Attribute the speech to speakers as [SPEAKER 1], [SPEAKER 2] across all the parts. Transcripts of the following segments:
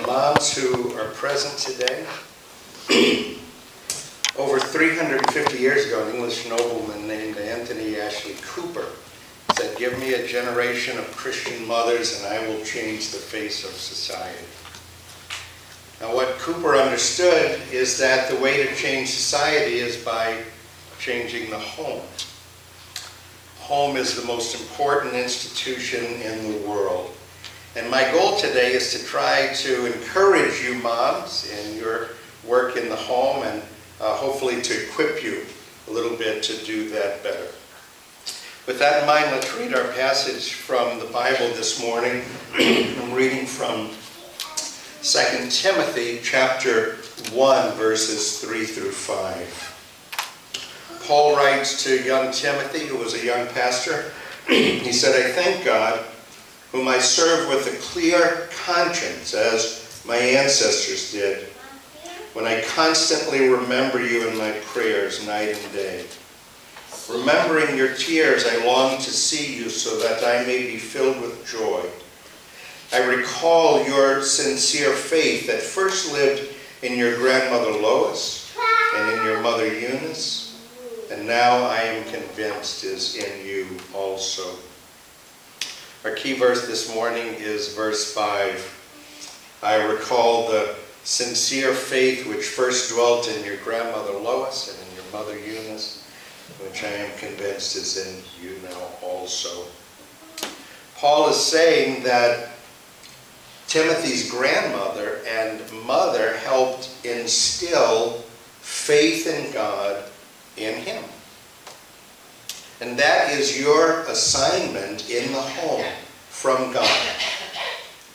[SPEAKER 1] moms who are present today. Over 350 years ago, an English nobleman named Anthony Ashley Cooper said, "Give me a generation of Christian mothers and I will change the face of society." Now, what Cooper understood is that the way to change society is by changing the home. Home is the most important institution in the world. And my goal today is to try to encourage you moms in your work in the home and hopefully to equip you a little bit to do that better. With that in mind, let's read our passage from the Bible this morning. I'm reading from 2 Timothy chapter 1, verses 3 through 5. Paul writes to young Timothy, who was a young pastor. He said, "I thank God, whom I serve with a clear conscience, as my ancestors did, when I constantly remember you in my prayers night and day. Remembering your tears, I long to see you so that I may be filled with joy. I recall your sincere faith that first lived in your grandmother Lois and in your mother Eunice, and now I am convinced is in you also." Our key verse this morning is verse 5. "I recall the sincere faith which first dwelt in your grandmother Lois and in your mother Eunice, which I am convinced is in you now also." Paul is saying that Timothy's grandmother and mother helped instill faith in God in him. And that is your assignment in the home from God.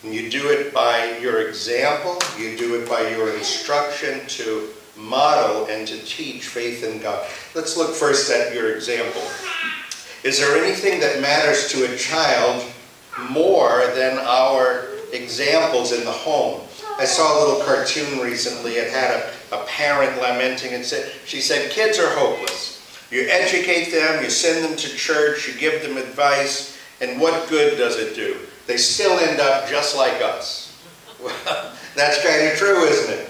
[SPEAKER 1] And you do it by your example, you do it by your instruction to model and to teach faith in God. Let's look first at your example. Is there anything that matters to a child more than our examples in the home? I saw a little cartoon recently. It had a parent lamenting and she said, "Kids are hopeless. You educate them, you send them to church, you give them advice, and what good does it do? They still end up just like us." Well, that's kind of true, isn't it?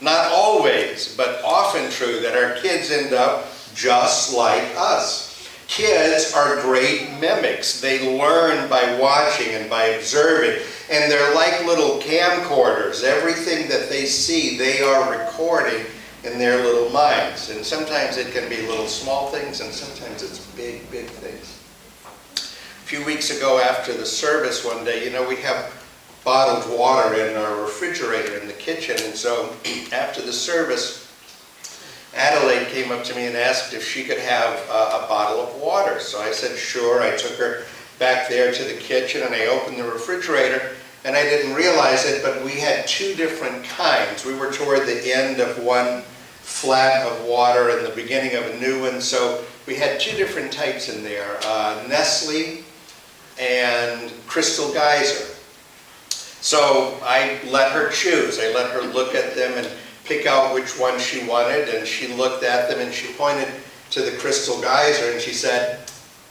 [SPEAKER 1] Not always, but often true that our kids end up just like us. Kids are great mimics. They learn by watching and by observing, and they're like little camcorders. Everything that they see, they are recording in their little minds. And sometimes it can be little small things, and sometimes it's big, big things. A few weeks ago after the service one day, we have bottled water in our refrigerator in the kitchen. And so after the service, Adelaide came up to me and asked if she could have a bottle of water. So I said, sure. I took her back there to the kitchen and I opened the refrigerator. And I didn't realize it, but we had two different kinds. We were toward the end of one flat of water and the beginning of a new one. So we had two different types in there, Nestle and Crystal Geyser. So I let her choose. I let her look at them and pick out which one she wanted. And she looked at them and she pointed to the Crystal Geyser and she said,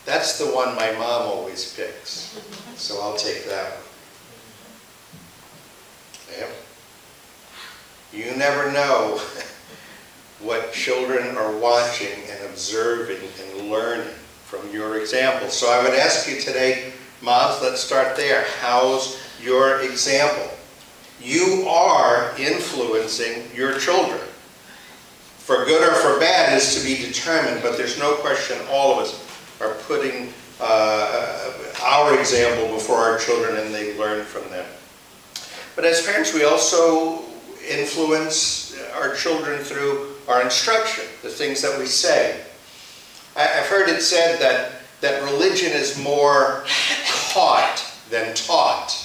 [SPEAKER 1] "That's the one my mom always picks. So I'll take that one." Yep. You never know what children are watching and observing and learning from your example. So I would ask you today, moms, let's start there. How's your example? You are influencing your children. For good or for bad is to be determined, but there's no question all of us are putting our example before our children and they learn from them. But as parents, we also influence our children through our instruction, the things that we say. I've heard it said that religion is more caught than taught.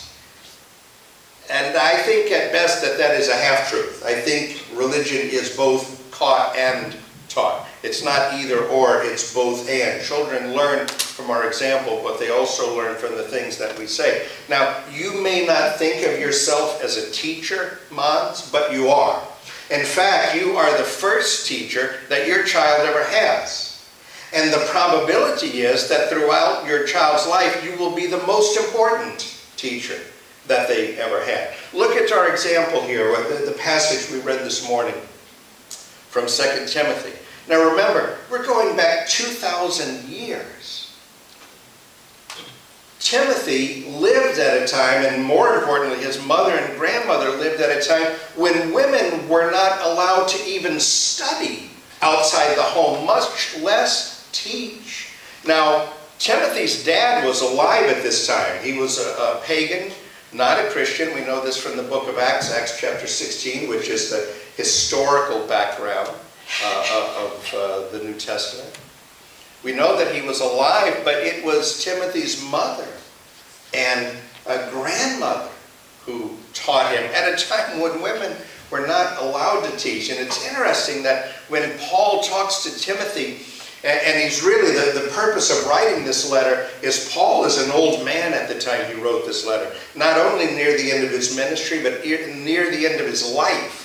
[SPEAKER 1] And I think at best that is a half-truth. I think religion is both caught and taught. It's not either or, it's both and. Children learn from our example, but they also learn from the things that we say. Now, you may not think of yourself as a teacher, moms, but you are. In fact, you are the first teacher that your child ever has. And the probability is that throughout your child's life, you will be the most important teacher that they ever had. Look at our example here, the passage we read this morning from 2 Timothy. Now remember, we're going back 2,000 years. Timothy lived at a time, and more importantly, his mother and grandmother lived at a time when women were not allowed to even study outside the home, much less teach. Now, Timothy's dad was alive at this time. He was a pagan, not a Christian. We know this from the book of Acts, Acts chapter 16, which is the historical background of the New Testament. We know that he was alive, but it was Timothy's mother and a grandmother who taught him at a time when women were not allowed to teach. And it's interesting that when Paul talks to Timothy, and he's really, the purpose of writing this letter is Paul is an old man at the time he wrote this letter. Not only near the end of his ministry, but near the end of his life.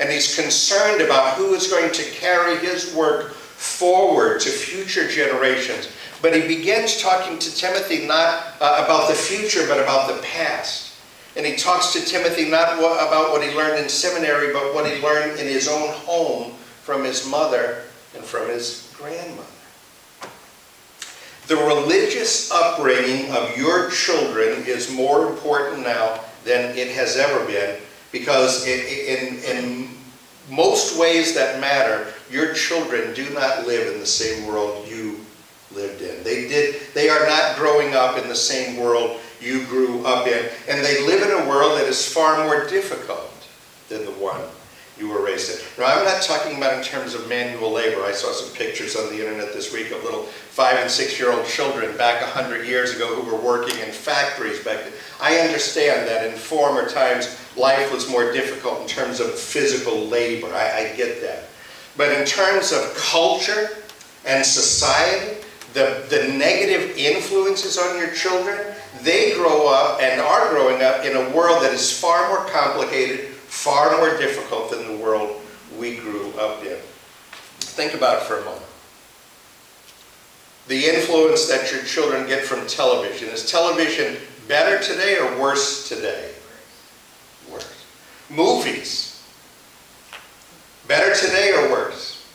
[SPEAKER 1] And he's concerned about who is going to carry his work forward to future generations. But he begins talking to Timothy not about the future, but about the past. And he talks to Timothy not about what he learned in seminary, but what he learned in his own home from his mother and from his grandmother. The religious upbringing of your children is more important now than it has ever been, because in most ways that matter, your children do not live in the same world you lived in. They are not growing up in the same world you grew up in, and they live in a world that is far more difficult than the one you were raised in. Now, I'm not talking about in terms of manual labor. I saw some pictures on the internet this week of little 5- and 6-year-old children back 100 years ago who were working in factories back then. I understand that in former times, life was more difficult in terms of physical labor. I get that. But in terms of culture and society, the negative influences on your children, they grow up and are growing up in a world that is far more complicated, far more difficult than the world we grew up in. Think about it for a moment. The influence that your children get from television. Is television better today or worse today? Worse. Movies. Better today or worse?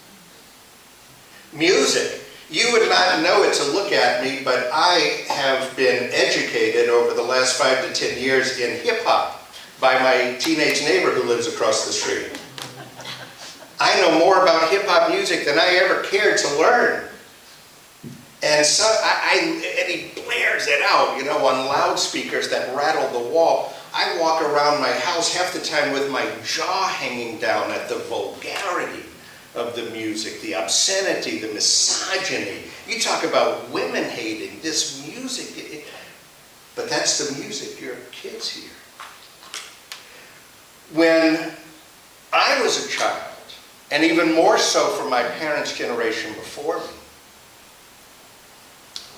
[SPEAKER 1] Music. You would not know it to look at me, but I have been educated over the last 5 to 10 years in hip-hop by my teenage neighbor who lives across the street. I know more about hip-hop music than I ever cared to learn. And so and he blares it out, you know, on loudspeakers that rattle the wall. I walk around my house half the time with my jaw hanging down at the vulgarity of the music, the obscenity, the misogyny. You talk about women hating this music, but that's the music your kids hear. When I was a child, and even more so for my parents' generation before me,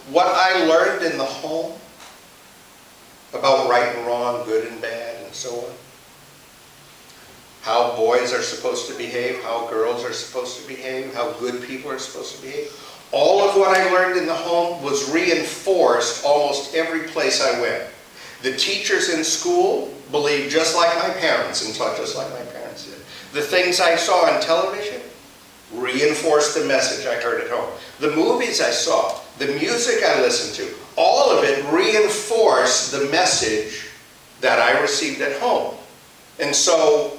[SPEAKER 1] what I learned in the home about right and wrong, good and bad, and so on, how boys are supposed to behave, how girls are supposed to behave, how good people are supposed to behave, all of what I learned in the home was reinforced almost every place I went. The teachers in school believed just like my parents and taught just like my parents did. The things I saw on television reinforced the message I heard at home. The movies I saw, the music I listened to, all of it reinforced the message that I received at home. And so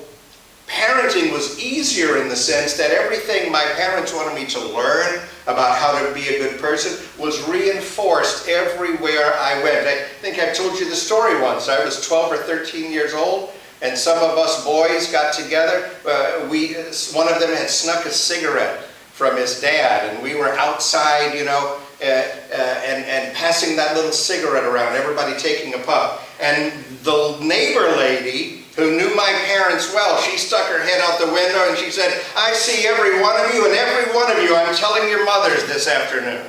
[SPEAKER 1] parenting was easier in the sense that everything my parents wanted me to learn about how to be a good person was reinforced everywhere I went. I think I've told you the story once. I was 12 or 13 years old, and some of us boys got together. One of them had snuck a cigarette from his dad, and we were outside, you know, and passing that little cigarette around, everybody taking a puff. And the neighbor lady, who knew my parents well, she stuck her head out the window and she said, "I see every one of you, and every one of you I'm telling your mothers this afternoon."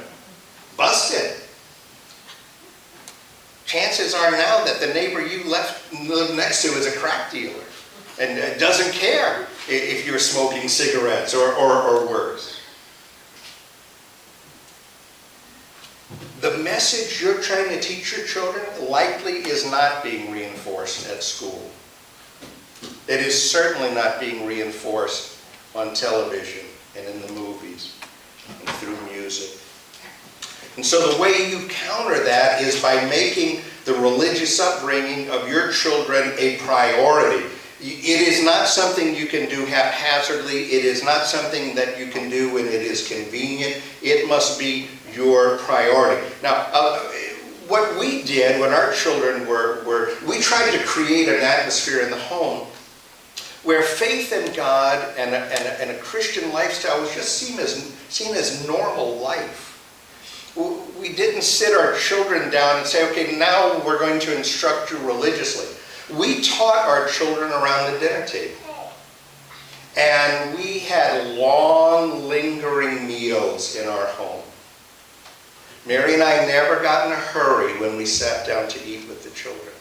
[SPEAKER 1] Busted. Chances are now that the neighbor you live next to is a crack dealer and doesn't care if you're smoking cigarettes or worse. the message you're trying to teach your children likely is not being reinforced at school. It is certainly not being reinforced on television and in the movies and through music. And so the way you counter that is by making the religious upbringing of your children a priority. It is not something you can do haphazardly. It is not something that you can do when it is convenient. It must be your priority. Now, what we did when our children we tried to create an atmosphere in the home where faith in God and a Christian lifestyle was just seen as normal life. We didn't sit our children down and say, okay, now we're going to instruct you religiously. We taught our children around the dinner table. And we had long, lingering meals in our home. Mary and I never got in a hurry when we sat down to eat with the children.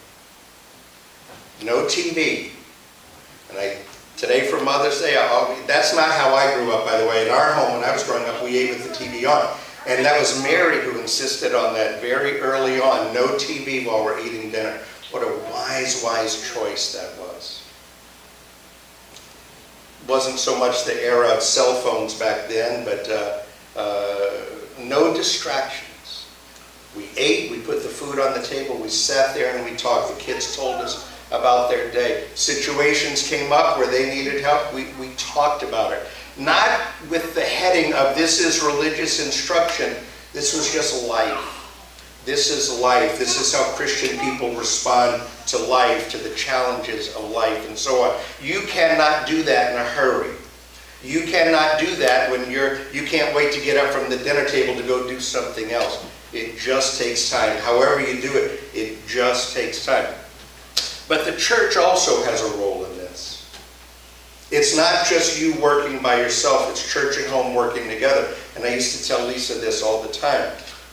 [SPEAKER 1] No TV. And today for Mother's Day, that's not how I grew up, by the way. In our home, when I was growing up, we ate with the TV on. And that was Mary who insisted on that very early on, no TV while we're eating dinner. What a wise, wise choice that was. It wasn't so much the era of cell phones back then, but no distractions. We ate, we put the food on the table, we sat there and we talked. The kids told us about their day. Situations came up where they needed help, we talked about it. Not with the heading of this is religious instruction. This was just life. This is life. This is how Christian people respond to life, to the challenges of life, and so on. You cannot do that in a hurry. You cannot do that when you can't wait to get up from the dinner table to go do something else. It just takes time. However you do it, it just takes time. But the church also has a role in this. It's not just you working by yourself, it's church and home working together. And I used to tell Lisa this all the time.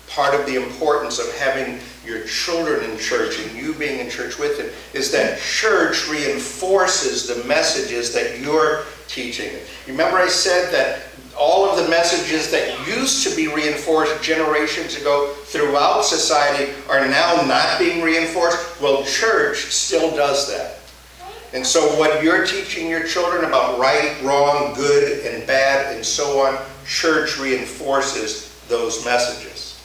[SPEAKER 1] Part of the importance of having your children in church and you being in church with them is that church reinforces the messages that you're teaching. You remember I said that all of the messages that used to be reinforced generations ago throughout society are now not being reinforced? Well, church still does that. And so what you're teaching your children about right, wrong, good, and bad, and so on, church reinforces those messages.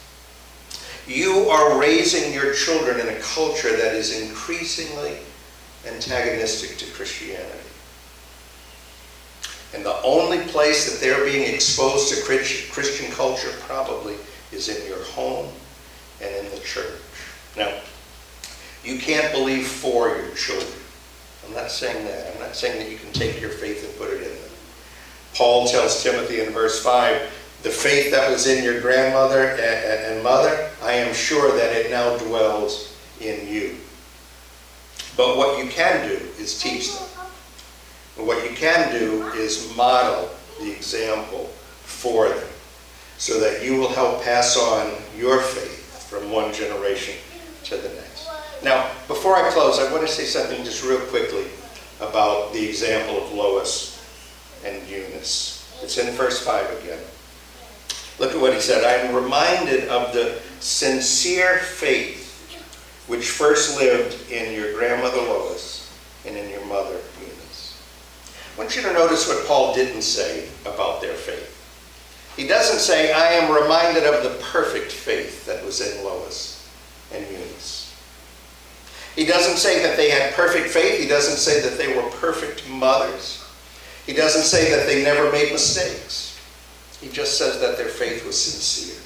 [SPEAKER 1] You are raising your children in a culture that is increasingly antagonistic to Christianity. And the only place that they're being exposed to Christian culture probably is in your home and in the church. Now, you can't believe for your children. I'm not saying that. I'm not saying that you can take your faith and put it in them. Paul tells Timothy in verse 5, the faith that was in your grandmother and mother, I am sure that it now dwells in you. But what you can do is teach them. And what you can do is model the example for them so that you will help pass on your faith from one generation to the next. Now, before I close, I want to say something just real quickly about the example of Lois and Eunice. It's in verse 5 again. Look at what he said. I am reminded of the sincere faith which first lived in your grandmother Lois and in your mother Eunice. I want you to notice what Paul didn't say about their faith. He doesn't say, I am reminded of the perfect faith that was in Lois and Eunice. He doesn't say that they had perfect faith. He doesn't say that they were perfect mothers. He doesn't say that they never made mistakes. He just says that their faith was sincere.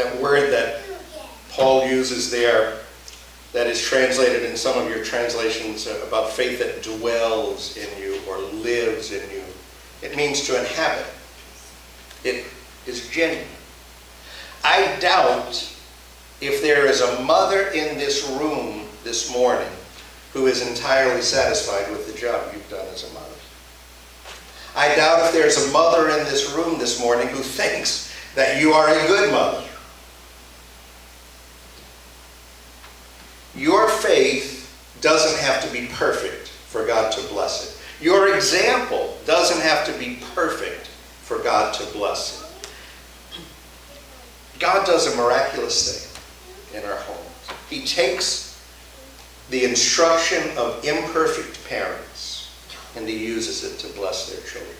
[SPEAKER 1] That word that Paul uses there, that is translated in some of your translations about faith that dwells in you or lives in you. It means to inhabit. It is genuine. I doubt if there is a mother in this room this morning who is entirely satisfied with the job you've done as a mother. I doubt if there's a mother in this room this morning who thinks that you are a good mother. Your faith doesn't have to be perfect for God to bless it. Your example doesn't have to be perfect for God to bless it. God does a miraculous thing in our homes. He takes the instruction of imperfect parents and he uses it to bless their children.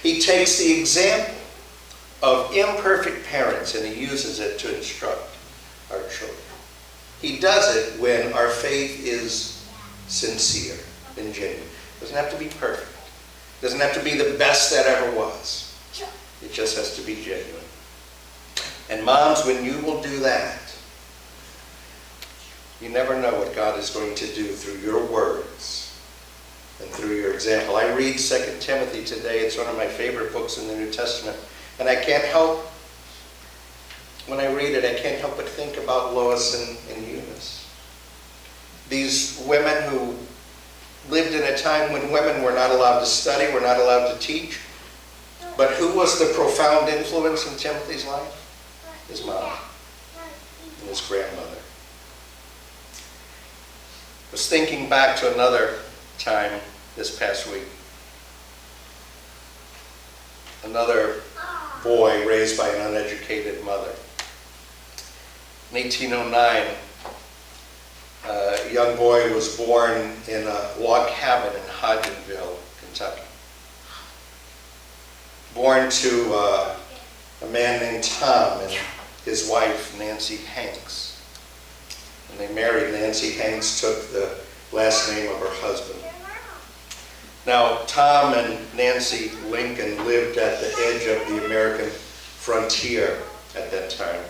[SPEAKER 1] He takes the example of imperfect parents and he uses it to instruct our children. He does it when our faith is sincere and genuine. It doesn't have to be perfect. It doesn't have to be the best that ever was. It just has to be genuine. And moms, when you will do that, you never know what God is going to do through your words and through your example. I read 2 Timothy today. It's one of my favorite books in the New Testament. And I can't help, when I read it, I can't help but think about Lois and Eunice. These women who lived in a time when women were not allowed to study, were not allowed to teach. But who was the profound influence in Timothy's life? His mom and his grandmother. I was thinking back to another time this past week. Another boy raised by an uneducated mother. In 1809, a young boy was born in a log cabin in Hodgenville, Kentucky. Born to a man named Tom and his wife, Nancy Hanks. When they married, Nancy Hanks took the last name of her husband. Now, Tom and Nancy Lincoln lived at the edge of the American frontier at that time.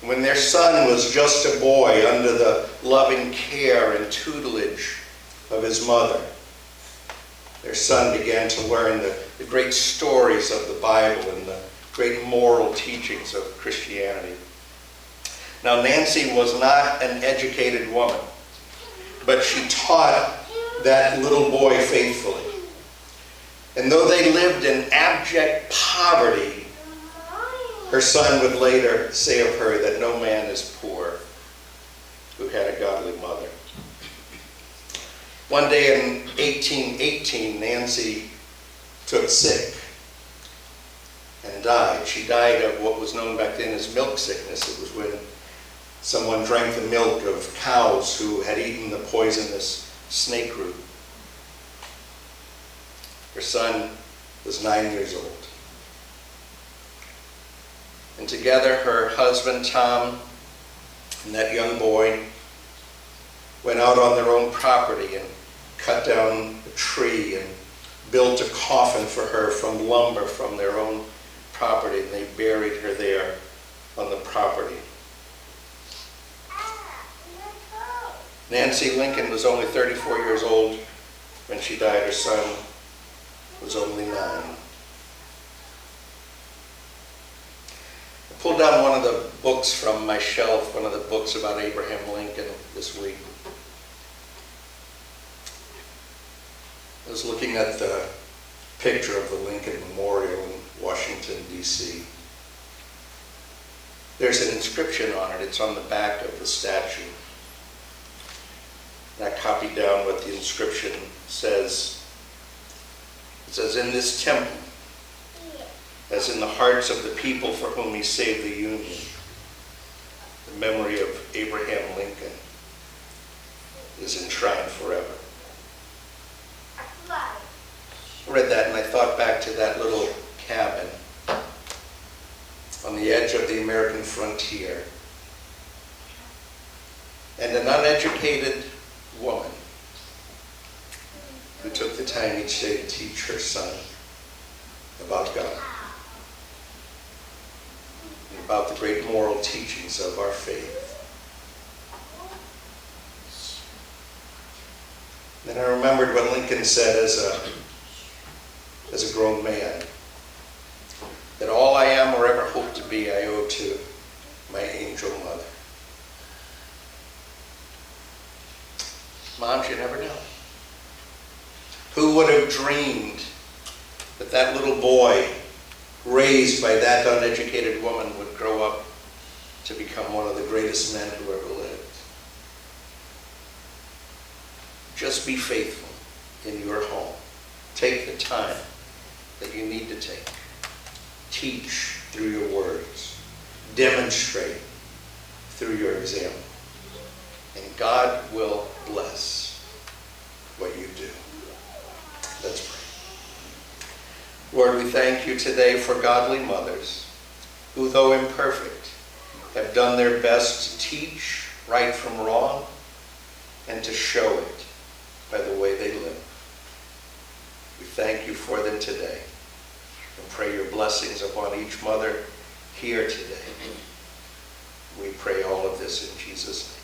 [SPEAKER 1] When their son was just a boy under the loving care and tutelage of his mother, their son began to learn the great stories of the Bible and the great moral teachings of Christianity. Now, Nancy was not an educated woman, but she taught that little boy faithfully. And though they lived in abject poverty, her son would later say of her that no man is poor who had a godly mother. One day in 1818, Nancy took sick and died. She died of what was known back then as milk sickness. It was when someone drank the milk of cows who had eaten the poisonous snake root. Her son was 9 years old. And together, her husband, Tom, and that young boy went out on their own property and cut down a tree and built a coffin for her from lumber from their own property, and they buried her there on the property. Nancy Lincoln was only 34 years old when she died. Her son was only 9. I pulled down one of the books from my shelf, one of the books about Abraham Lincoln this week. I was looking at the picture of the Lincoln Memorial in Washington, D.C. There's an inscription on it. It's on the back of the statue. And I copied down what the inscription says. It says, "In this temple, as in the hearts of the people for whom he saved the Union, the memory of Abraham Lincoln is enshrined forever." I read that and I thought back to that little cabin on the edge of the American frontier. And an uneducated woman who took the time each day to teach her son about God, and about the great moral teachings of our faith. Then I remembered what Lincoln said as a grown man, that all I am or ever hope to be I owe to my angel mother. Moms, you never know. Who would have dreamed that that little boy raised by that uneducated woman would grow up to become one of the greatest men who ever lived? Just be faithful in your home. Take the time that you need to take. Teach through your words. Demonstrate through your example. And God will bless what you do. Let's pray. Lord, we thank you today for godly mothers who, though imperfect, have done their best to teach right from wrong and to show it by the way they live. We thank you for them today and pray your blessings upon each mother here today. We pray all of this in Jesus' name.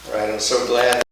[SPEAKER 1] All right, I'm so glad